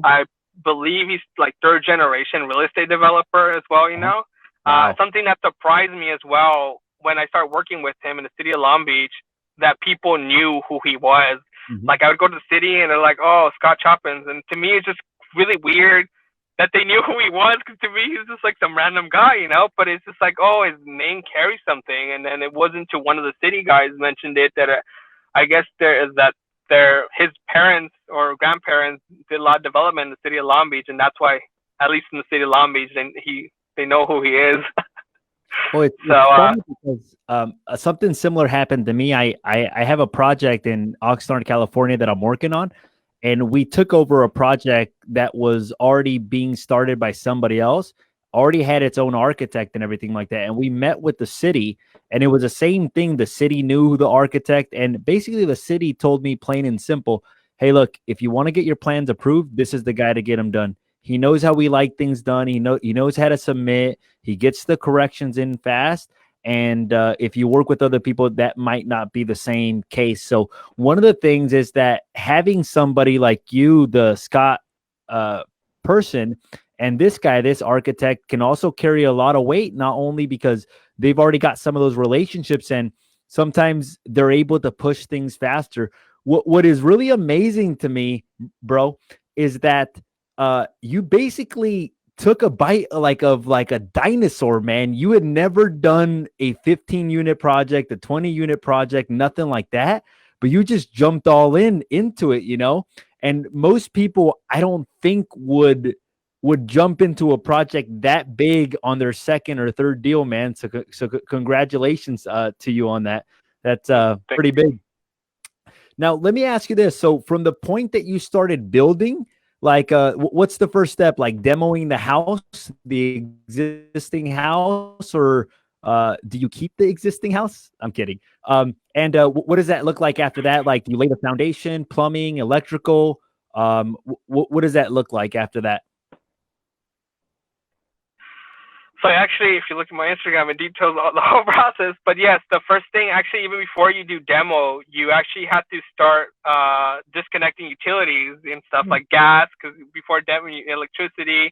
I believe he's like third generation real estate developer as well, you know. Wow. Something that surprised me as well when I started working with him in the city of Long Beach, that people knew who he was. Like I would go to the city and they're like, oh, Scott Choppins. And to me, it's just really weird that they knew who he was, because to me, he's just like some random guy, you know. But it's just like, oh, his name carries something. And then it wasn't until one of the city guys mentioned it that I guess his parents or grandparents did a lot of development in the city of Long Beach, and that's why, at least in the city of Long Beach, they know who he is. Well, it's funny because something similar happened to me. I have a project in Oxnard, California that I'm working on, and we took over a project that was already being started by somebody else, already had its own architect and everything like that. And we met with the city, and it was the same thing. The city knew the architect, and basically the city told me plain and simple, hey, look, if you want to get your plans approved, this is the guy to get them done. He knows how we like things done. He knows how to submit. He gets the corrections in fast. And if you work with other people, that might not be the same case. So one of the things is that having somebody like you, the Scott person, and this guy, this architect, can also carry a lot of weight, not only because they've already got some of those relationships, and sometimes they're able to push things faster. What is really amazing to me, bro, is that you basically took a bite of a dinosaur, man. You had never done a 15-unit project, a 20-unit project, nothing like that, but you just jumped all into it, you know? And most people, I don't think would jump into a project that big on their second or third deal, man. So congratulations to you on that. That's pretty big. Now, let me ask you this. So from the point that you started building, like, what's the first step? Like demoing the house, the existing house, or do you keep the existing house? I'm kidding. And what does that look like after that? Like, do you lay the foundation, plumbing, electrical? What does that look like after that? So actually, if you look at my Instagram, it details the whole process. But yes, the first thing, actually, even before you do demo, you actually have to start disconnecting utilities and stuff like gas, because before demo, electricity.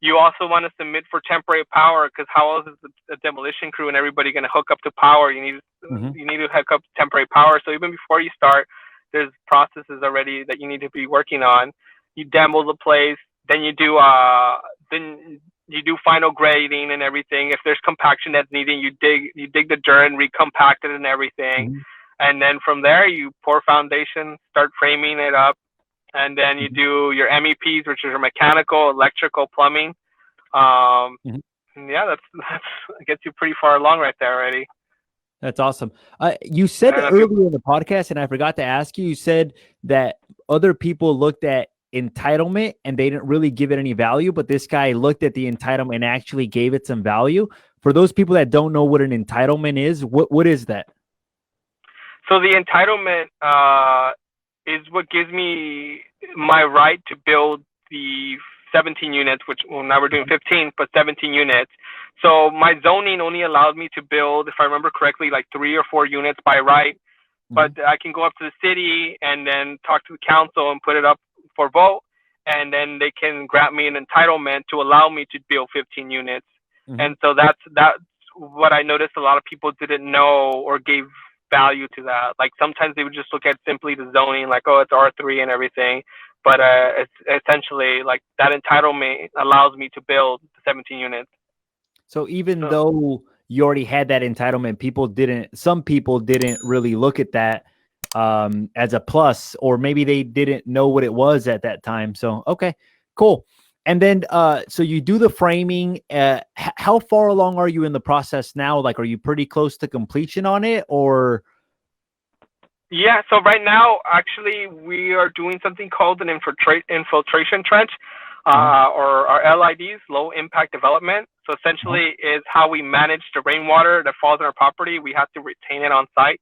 You also want to submit for temporary power, because how else is the demolition crew and everybody going to hook up to power? You need to hook up to temporary power. So even before you start, there's processes already that you need to be working on. You demo the place, then you do final grading and everything. If there's compaction that's needed, you dig the dirt and recompact it and everything. And then from there, you pour foundation, start framing it up, and then you do your MEPs, which are mechanical, electrical, plumbing. Yeah, that's gets you pretty far along right there already. That's awesome. You said earlier in the podcast, and I forgot to ask you, you said that other people looked at entitlement and they didn't really give it any value, but this guy looked at the entitlement and actually gave it some value. For those people that don't know what an entitlement is, what is that? So the entitlement is what gives me my right to build the 17 units, which now we're doing 15, but 17 units. So my zoning only allows me to build, if I remember correctly, like 3 or 4 units by right. But I can go up to the city and then talk to the council and put it up for vote. And then they can grant me an entitlement to allow me to build 15 units. And so that's what I noticed a lot of people didn't know or gave value to that. Like sometimes they would just look at simply the zoning, like, oh, it's R3 and everything. But it's essentially like that entitlement allows me to build 17 units. So even though you already had that entitlement, some people didn't really look at that as a plus, or maybe they didn't know what it was at that time. So, okay, cool. And then, so you do the framing. How far along are you in the process now? Like, are you pretty close to completion on it, or? Yeah, so right now, actually, we are doing something called an infiltration trench, or our LIDs, low impact development. So essentially is how we manage the rainwater that falls on our property. We have to retain it on site.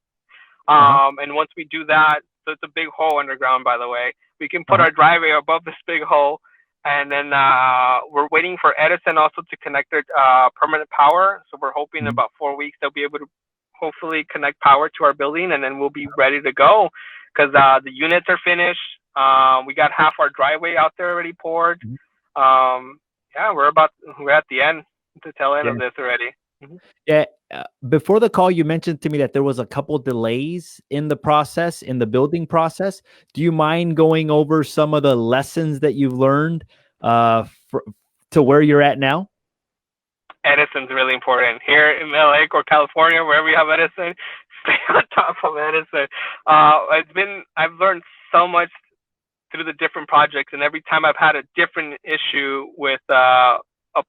And once we do that, so it's a big hole underground, by the way, we can put our driveway above this big hole. And then we're waiting for Edison also to connect their permanent power. So we're hoping in about 4 weeks they'll be able to hopefully connect power to our building, and then we'll be ready to go because the units are finished. We got half our driveway out there already poured. Yeah, we're at the end, the tail end of this already. Yeah. Before the call, you mentioned to me that there was a couple delays in the process, in the building process. Do you mind going over some of the lessons that you've learned to where you're at now? Edison's really important here in LA or California, wherever you have Edison. Stay on top of Edison. I've learned so much through the different projects, and every time I've had a different issue with a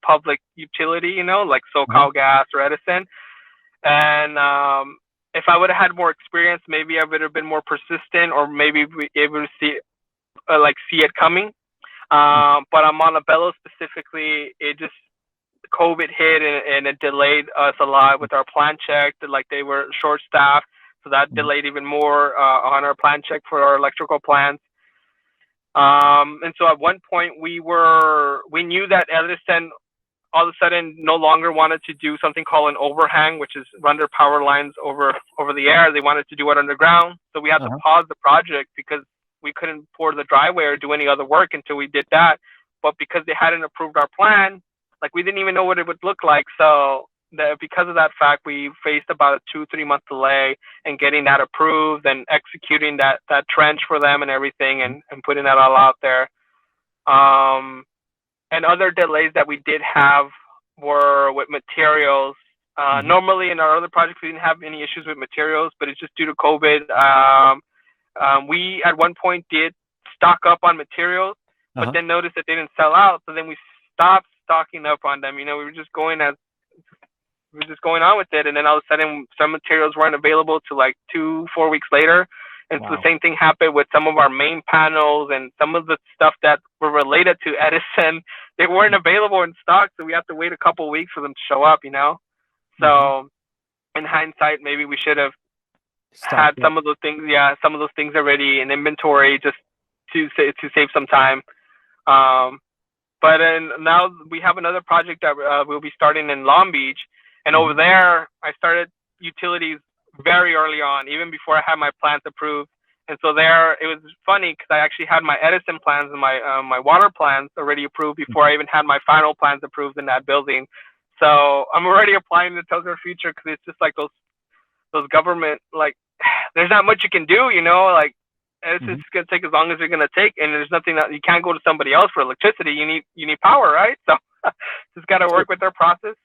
public utility, like SoCal Gas or Edison. And if I would have had more experience, maybe I would have been more persistent, or maybe be able to see it coming. But on Montebello specifically, COVID hit and it delayed us a lot with our plan check. They were short staffed, so that delayed even more on our plan check for our electrical plans. And so at one point we knew that Edison all of a sudden no longer wanted to do something called an overhang, which is run their power lines over the air. They wanted to do it underground. So we had to pause the project because we couldn't pour the driveway or do any other work until we did that. But because they hadn't approved our plan, we didn't even know what it would look like. So because of that fact, we faced about a 2-3 month delay in getting that approved and executing that trench for them and everything, and putting that all out there. And other delays that we did have were with materials. Normally in our other projects, we didn't have any issues with materials, but it's just due to COVID. We at one point did stock up on materials, but then noticed that they didn't sell out. So then we stopped stocking up on them. We were just going on with it. And then all of a sudden some materials weren't available till 2-4 weeks later. And so the same thing happened with some of our main panels and some of the stuff that were related to Edison. They weren't available in stock, so we have to wait a couple of weeks for them to show up, So in hindsight, maybe we should have had some of those things already in inventory just to save some time. But now we have another project that we'll be starting in Long Beach. And over there, I started utilities very early on, even before I had my plans approved. And so there, it was funny because I actually had my Edison plans and my water plans already approved before I even had my final plans approved in that building. So I'm already applying to Tokyo Future because it's just those government, there's not much you can do, it's just going to take as long as it's going to take. And there's nothing that you can't go to somebody else for electricity. You need power, right? So just got to work with their process.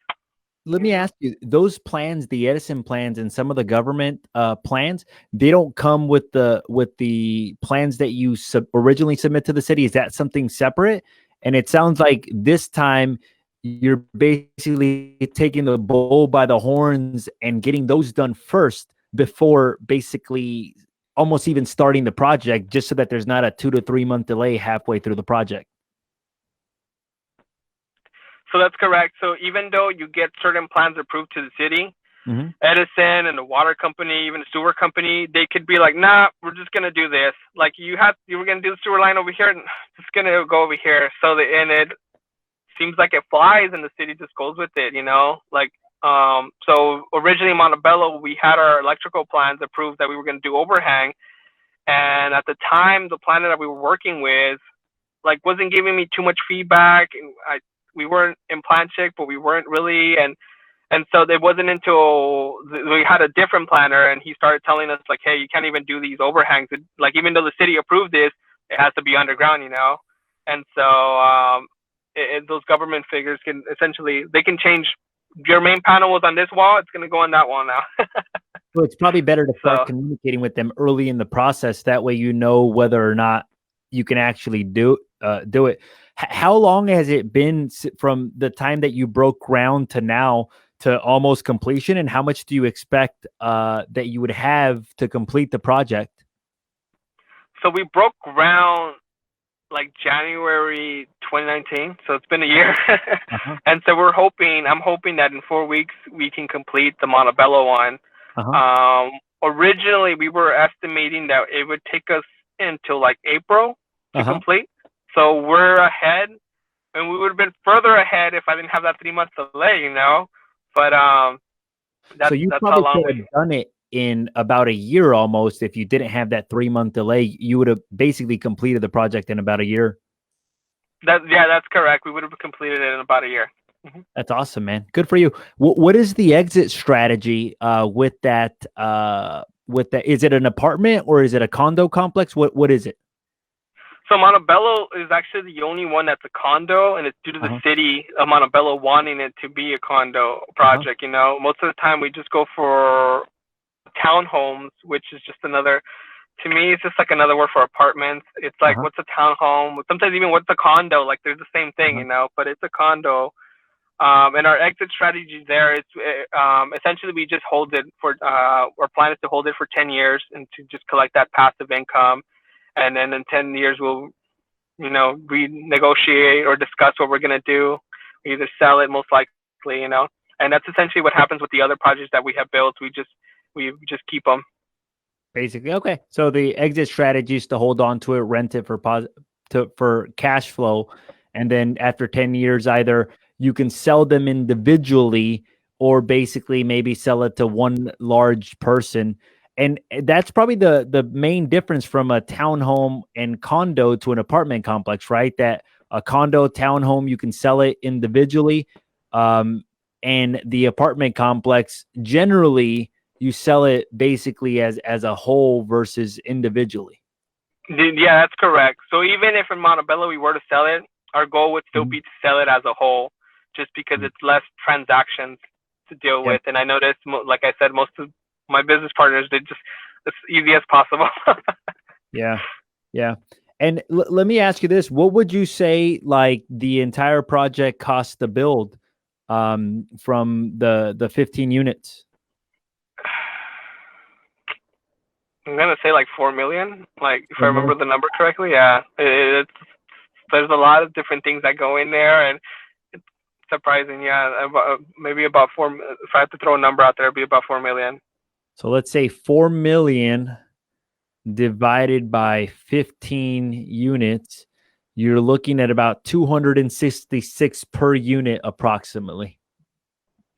Let me ask you, those plans, the Edison plans and some of the government plans, they don't come with the plans that you originally submit to the city. Is that something separate? And it sounds like this time you're basically taking the bull by the horns and getting those done first before basically almost even starting the project, just so that there's not a 2 to 3 month delay halfway through the project. So that's correct. So even though you get certain plans approved to the city, Edison and the water company, even the sewer company, they could be like, nah, we're just going to do this. Like you were going to do the sewer line over here, and it's going to go over here. So and it seems like it flies and the city just goes with it, like, so originally in Montebello, we had our electrical plans approved that we were going to do overhang. And at the time, the planner that we were working with, like, wasn't giving me too much feedback. We weren't in plan check, but we weren't really. And so it wasn't until we had a different planner and he started telling us, like, hey, you can't even do these overhangs. Like, even though the city approved this, it has to be underground, And so those government figures can essentially, they can change. Your main panel was on this wall, it's going to go on that wall now. So it's probably better to start communicating with them early in the process. That way you know whether or not you can actually do it. How long has it been from the time that you broke ground to now to almost completion? And how much do you expect that you would have to complete the project? So we broke ground like January 2019. So it's been a year. And so I'm hoping that in 4 weeks we can complete the Montebello one. Originally we were estimating that it would take us until like April to complete. So we're ahead, and we would have been further ahead if I didn't have that 3 months delay, But so you probably could have done it in about a year almost. If you didn't have that 3 month delay, you would have basically completed the project in about a year. That's correct. We would have completed it in about a year. That's awesome, man. Good for you. What is the exit strategy with that? Is it an apartment or is it a condo complex? What is it? So Montebello is actually the only one that's a condo, and it's due to the city of Montebello wanting it to be a condo project. Most of the time we just go for townhomes, which is just another. To me, it's just like another word for apartments. It's like, what's a townhome? Sometimes even what's a condo? Like, there's the same thing, but it's a condo. And our exit strategy there is essentially we just hold it for, our plan is to hold it for 10 years and to just collect that passive income. And then in 10 years, we'll, renegotiate or discuss what we're going to do. We either sell it most likely, and that's essentially what happens with the other projects that we have built. We just keep them. Basically. Okay. So the exit strategy is to hold on to it, rent it for cash flow. And then after 10 years, either you can sell them individually or basically maybe sell it to one large person. And that's probably the main difference from a townhome and condo to an apartment complex, right? That a condo, townhome, you can sell it individually. And the apartment complex, generally, you sell it basically as a whole versus individually. Yeah, that's correct. So even if in Montebello we were to sell it, our goal would still be to sell it as a whole, just because it's less transactions to deal with. And I noticed, like I said, most of my business partners, they just as easy as possible. Yeah. And let me ask you this: what would you say, like, the entire project cost to build from the 15 units? I'm gonna say like 4 million. Like, if I remember the number correctly, yeah. There's a lot of different things that go in there, and it's surprising. Yeah, maybe about 4. If I had to throw a number out there, it'd be about 4 million. So let's say 4 million divided by 15 units. You're looking at about 266 per unit, approximately.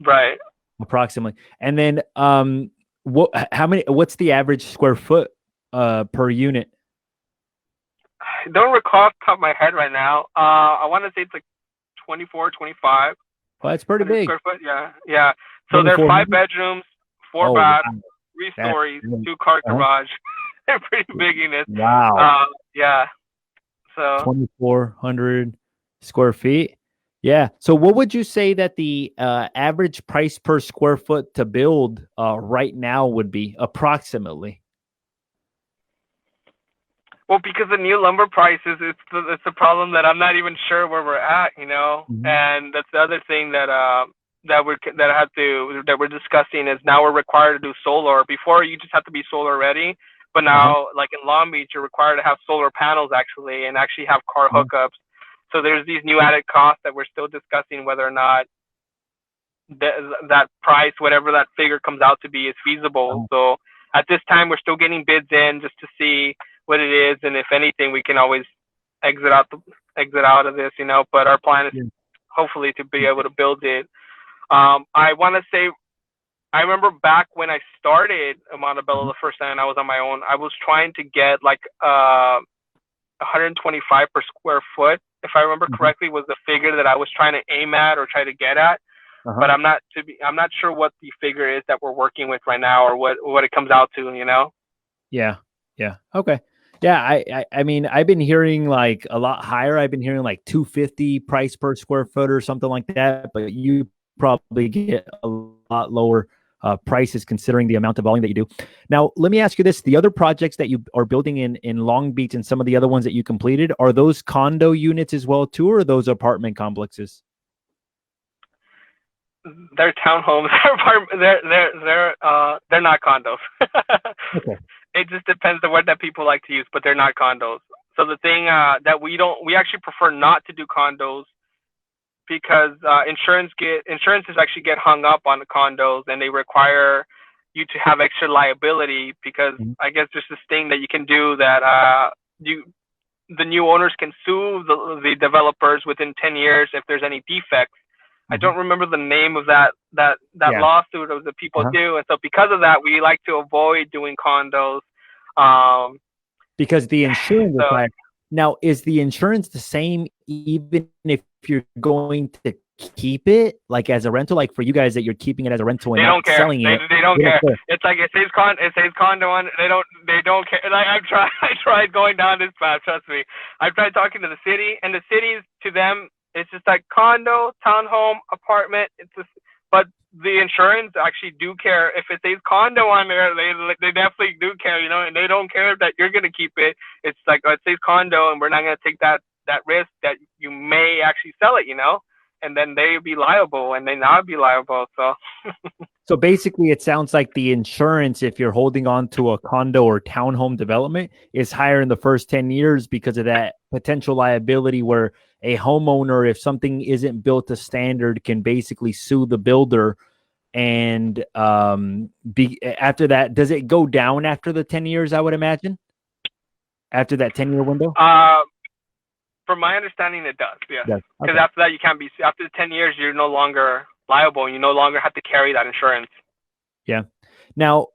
Right. Approximately. And then what's the average square foot per unit? I don't recall off the top of my head right now. I want to say it's like 24, 25. Well, that's pretty big. Square foot, yeah. So there are 5 bedrooms, 4 baths, 3 stories, 2-car garage. They're pretty big units. Wow. Yeah. So 2,400 square feet. Yeah. So what would you say that the average price per square foot to build right now would be, approximately? Well, because of new lumber prices, it's a problem that I'm not even sure where we're at, And that's the other thing that we're discussing is now we're required to do solar. Before, you just have to be solar ready, But now, like in Long Beach, you're required to have solar panels actually, and actually have car hookups. So there's these new added costs that we're still discussing whether or not that price, whatever that figure comes out to be, is feasible. So at this time, we're still getting bids in just to see what it is, and if anything, we can always exit out of this, But our plan is hopefully to be able to build it. I want to say, I remember back when I started Montebello the first time I was on my own, I was trying to get like 125 per square foot, if I remember correctly, was the figure that I was trying to aim at or try to get at. But I'm not sure what the figure is that we're working with right now, or what it comes out to, Yeah. Okay. Yeah. I mean, I've been hearing like a lot higher. I've been hearing like 250 price per square foot or something like that, but you probably get a lot lower prices considering the amount of volume that you do. Now, let me ask you this. The other projects that you are building in Long Beach and some of the other ones that you completed, are those condo units as well too, or are those apartment complexes? They're townhomes. They're not condos. Okay. It just depends on what that people like to use, but they're not condos. So the thing that we actually prefer not to do condos, because insurances actually get hung up on the condos, and they require you to have extra liability, because I guess there's this thing that you can do that the new owners can sue the developers within 10 years if there's any defects. I don't remember the name of that lawsuit of the people do, and so because of that, we like to avoid doing condos. Because the insurance now, is the insurance the same even if you're going to keep it like as a rental? Like for you guys that you're keeping it as a rental and not selling it, they don't care. It's like it says condo on. They don't care. Like I tried going down this path. Trust me, I've tried talking to the city, and the cities, to them, it's just like condo, townhome, apartment. It's just, but the insurance actually do care. If it says condo on there, they definitely do care, and they don't care that you're gonna keep it. It's like, it says condo, and we're not gonna take that risk that you may actually sell it, and then they be liable, and they not be liable. So, so basically, it sounds like the insurance, if you're holding on to a condo or townhome development, is higher in the first 10 years because of that potential liability where a homeowner, if something isn't built to standard, can basically sue the builder. And after that, does it go down after the 10 years, I would imagine? After that 10-year window? From my understanding, it does, yes. Yes. Because after that, you can't be, after 10 years, you're no longer liable. You no longer have to carry that insurance. Yeah. Now,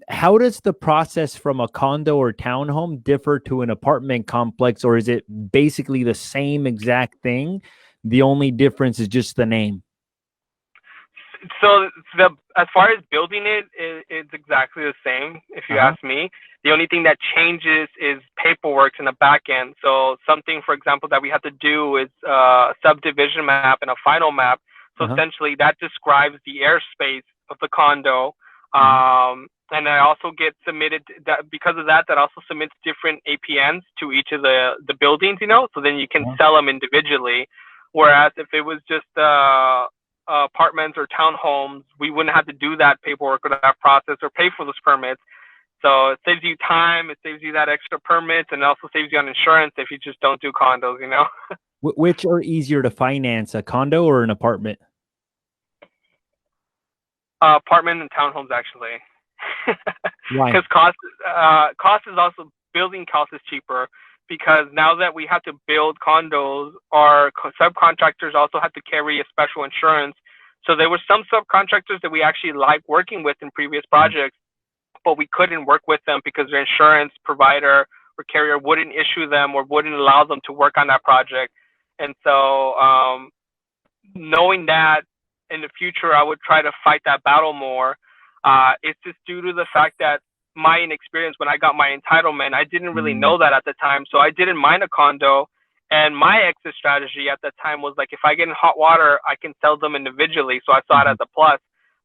how does the process from a condo or townhome differ to an apartment complex, or is it basically the same exact thing? The only difference is just the name. So as far as building it's exactly the same, if you ask me. The only thing that changes is paperwork in the back end. So something, for example, that we have to do is a subdivision map and a final map. So essentially that describes the airspace of the condo. And I also get submitted that because of that also submits different APNs to each of the buildings, so then you can sell them individually. Whereas if it was just apartments or townhomes, we wouldn't have to do that paperwork or that process or pay for those permits. So it saves you time, it saves you that extra permits, and it also saves you on insurance if you just don't do condos, Which are easier to finance, a condo or an apartment? Apartment and townhomes, actually. Why? Because cost is also, building cost is cheaper, because now that we have to build condos, our subcontractors also have to carry a special insurance. So there were some subcontractors that we actually liked working with in previous projects, but we couldn't work with them because their insurance provider or carrier wouldn't issue them or wouldn't allow them to work on that project. And so knowing that, in the future, I would try to fight that battle more. It's just due to the fact that my inexperience when I got my entitlement, I didn't really know that at the time. So I didn't mind a condo. And my exit strategy at the time was like, if I get in hot water, I can sell them individually. So I saw it as a plus.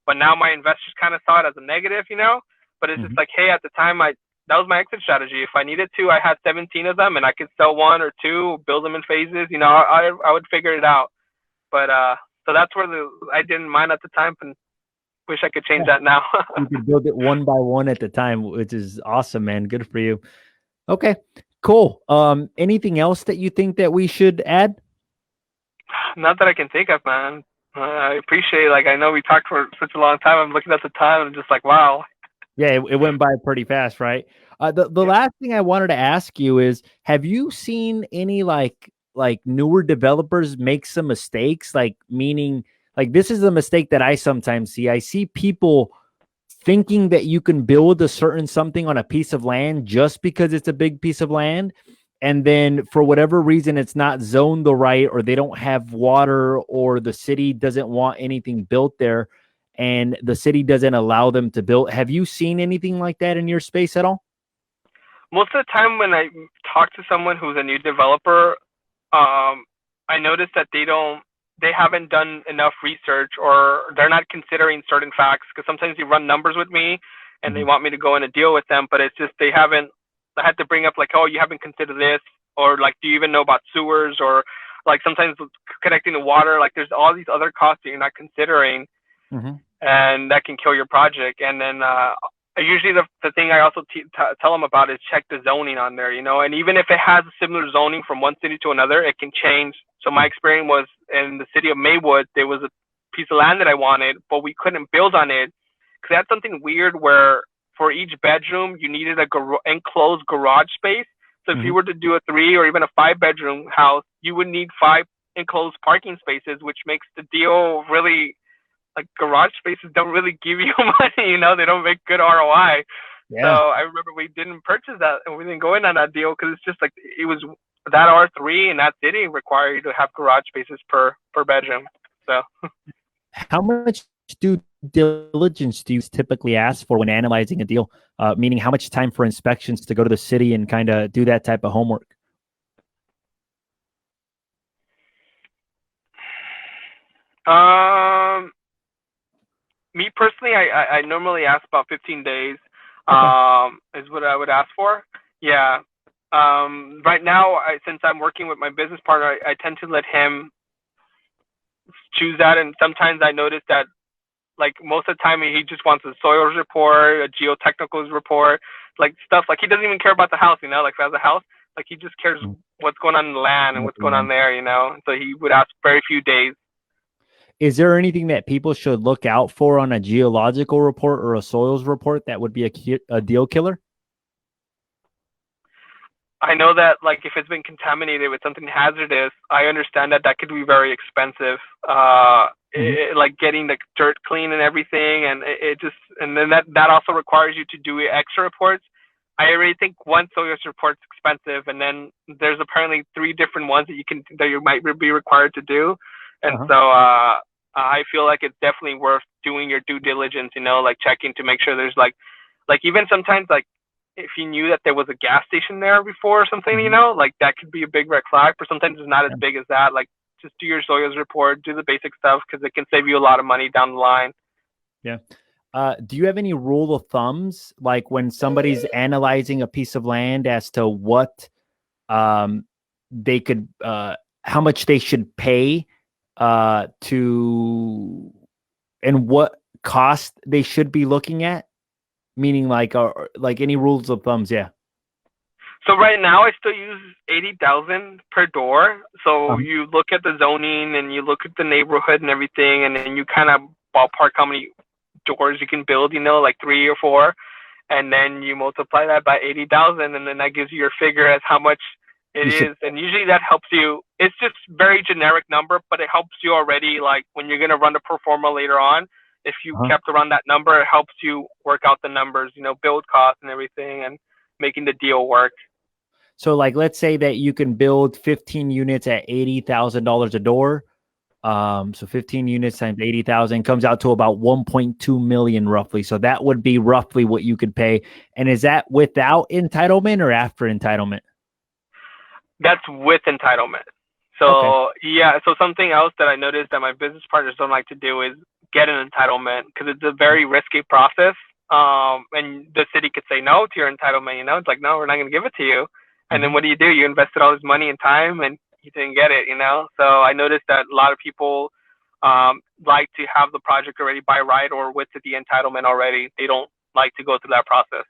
But now my investors kind of saw it as a negative, But it's just like, hey, at the time, that was my exit strategy. If I needed to, I had 17 of them and I could sell one or two, build them in phases. I would figure it out. But so that's where I didn't mind at the time. wish I could change that now. You could build it one by one at the time, which is awesome, man. Good for you. Okay, cool. Anything else that you think that we should add? Not that I can think of, man. I appreciate, like, I know we talked for such a long time. I'm looking at the time and I'm just like, wow. Yeah, it went by pretty fast, right? The last thing I wanted to ask you is, have you seen any like newer developers make some mistakes? Like, meaning, like, this is a mistake that I sometimes see. I see people thinking that you can build a certain something on a piece of land just because it's a big piece of land. And then for whatever reason, it's not zoned the right, or they don't have water, or the city doesn't want anything built there, and the city doesn't allow them to build. Have you seen anything like that in your space at all? Most of the time when I talk to someone who's a new developer, I notice that they haven't done enough research, or they're not considering certain facts, because sometimes they run numbers with me and they want me to go in a deal with them, but it's just I had to bring up, like, oh, you haven't considered this, or like, do you even know about sewers, or like sometimes connecting the water, like there's all these other costs that you're not considering, and that can kill your project. And then usually the thing I also tell them about is check the zoning on there, and even if it has a similar zoning from one city to another, it can change. So my experience was in the city of Maywood, there was a piece of land that I wanted, but we couldn't build on it because that's something weird where for each bedroom you needed a enclosed garage space. So if you were to do a 3 or even a 5-bedroom house, you would need 5 enclosed parking spaces, which makes the deal really, like, garage spaces don't really give you money, they don't make good ROI. Yeah. So I remember we didn't purchase that, and we didn't go in on that deal because it's just like, it was that R3 in that city require you to have garage spaces per bedroom. So how much due diligence do you typically ask for when analyzing a deal? Meaning, how much time for inspections to go to the city and kind of do that type of homework? Me personally, I normally ask about 15 days, is what I would ask for. Yeah. Right now, since I'm working with my business partner, I tend to let him choose that. And sometimes I notice that, like, most of the time he just wants a soils report, a geotechnicals report, like stuff. Like, he doesn't even care about the house, like if it has a house, like he just cares what's going on in the land and what's going on there, So he would ask very few days. Is there anything that people should look out for on a geological report or a soils report that would be a deal killer? I know that, like, if it's been contaminated with something hazardous, I understand that could be very expensive. Like getting the dirt clean and everything, and and then that also requires you to do extra reports. I already think one soils report's expensive, and then there's apparently 3 different ones that you might be required to do, and so I feel like it's definitely worth doing your due diligence. Like checking to make sure there's like even sometimes, like, if you knew that there was a gas station there before or something, like that could be a big red flag, but sometimes it's not as big as that. Like, just do your soils report, do the basic stuff, because it can save you a lot of money down the line. Yeah. Do you have any rule of thumbs, like when somebody's analyzing a piece of land, as to what they could, how much they should pay to, and what cost they should be looking at? Meaning, like any rules of thumbs? Yeah. So right now I still use 80,000 per door. So you look at the zoning and you look at the neighborhood and everything, and then you kind of ballpark how many doors you can build, like 3 or 4, and then you multiply that by 80,000, and then that gives you your figure as how much it is. And usually that helps you. It's just very generic number, but it helps you already, like when you're gonna run the pro forma later on. If you kept around that number, it helps you work out the numbers, build costs and everything, and making the deal work. So, like, let's say that you can build 15 units at $80,000 a door. So 15 units times 80,000 comes out to about 1.2 million roughly. So that would be roughly what you could pay. And is that without entitlement or after entitlement? That's with entitlement. So yeah. So something else that I noticed that my business partners don't like to do is get an entitlement, because it's a very risky process. And the city could say no to your entitlement. It's like, no, we're not going to give it to you. And then what do? You invested all this money and time, and you didn't get it. So I noticed that a lot of people like to have the project already by right or with the entitlement already. They don't like to go through that process.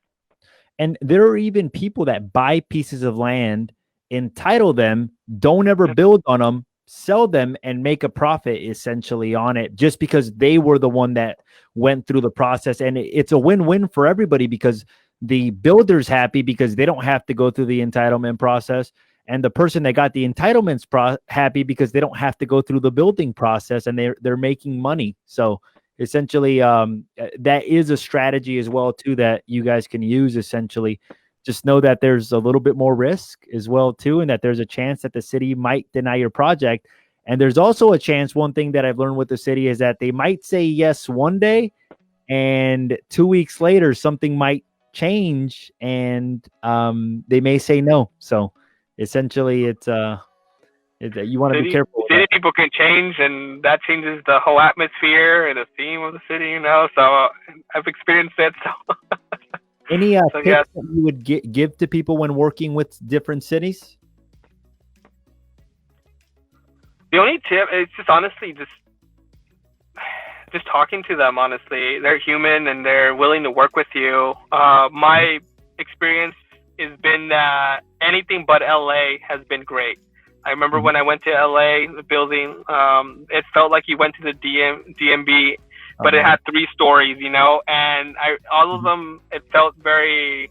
And there are even people that buy pieces of land, entitle them, don't ever build on them, sell them, and make a profit essentially on it, just because they were the one that went through the process. And it's a win-win for everybody, because the builder's happy because they don't have to go through the entitlement process, and the person that got the entitlements happy because they don't have to go through the building process, and they're making money. So essentially, that is a strategy as well too that you guys can use. Essentially, just know that there's a little bit more risk as well too, and that there's a chance that the city might deny your project. And there's also a chance, one thing that I've learned with the city is that they might say yes one day, and 2 weeks later something might change, and they may say no. So essentially, it's you want to be careful. City people can change, and that changes the whole atmosphere and the theme of the city, you know. So I've experienced it. So any tips that you would give to people when working with different cities? The only tip is just honestly just talking to them. Honestly, they're human and they're willing to work with you. My experience has been that anything but LA has been great. I remember when I went to LA, the building, it felt like you went to the DMV, but it had 3 stories, you know, and all of them, it felt very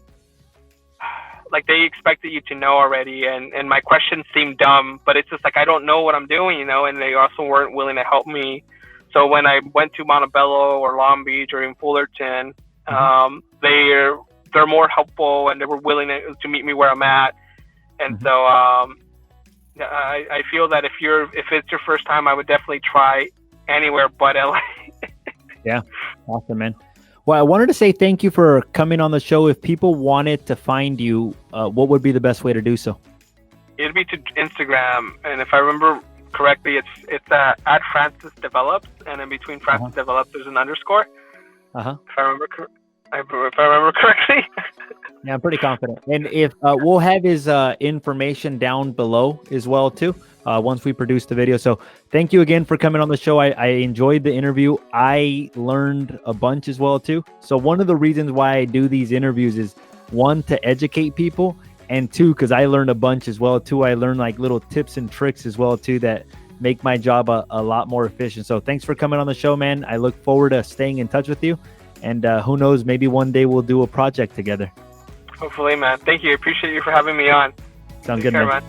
like they expected you to know already. And my questions seemed dumb, but it's just like, I don't know what I'm doing, you know, and they also weren't willing to help me. So when I went to Montebello or Long Beach or in Fullerton, they're more helpful, and they were willing to meet me where I'm at. And so I feel that if it's your first time, I would definitely try anywhere but LA. Yeah, awesome, man. Well, I wanted to say thank you for coming on the show. If people wanted to find you, what would be the best way to do so? It'd be to Instagram, and if I remember correctly, it's at Francis Develops, and in between Francis Develops, there's an underscore. If I remember correctly. Yeah, I'm pretty confident. And if we'll have his information down below as well too, once we produce the video. So thank you again for coming on the show. I enjoyed the interview. I learned a bunch as well too. So one of the reasons why I do these interviews is, 1, to educate people, and 2, because I learned a bunch as well too. I learned like little tips and tricks as well too that make my job a lot more efficient. So thanks for coming on the show, man. I look forward to staying in touch with you. And who knows, maybe one day we'll do a project together. Hopefully, man. Thank you. I appreciate you for having me on. Sounds good, man.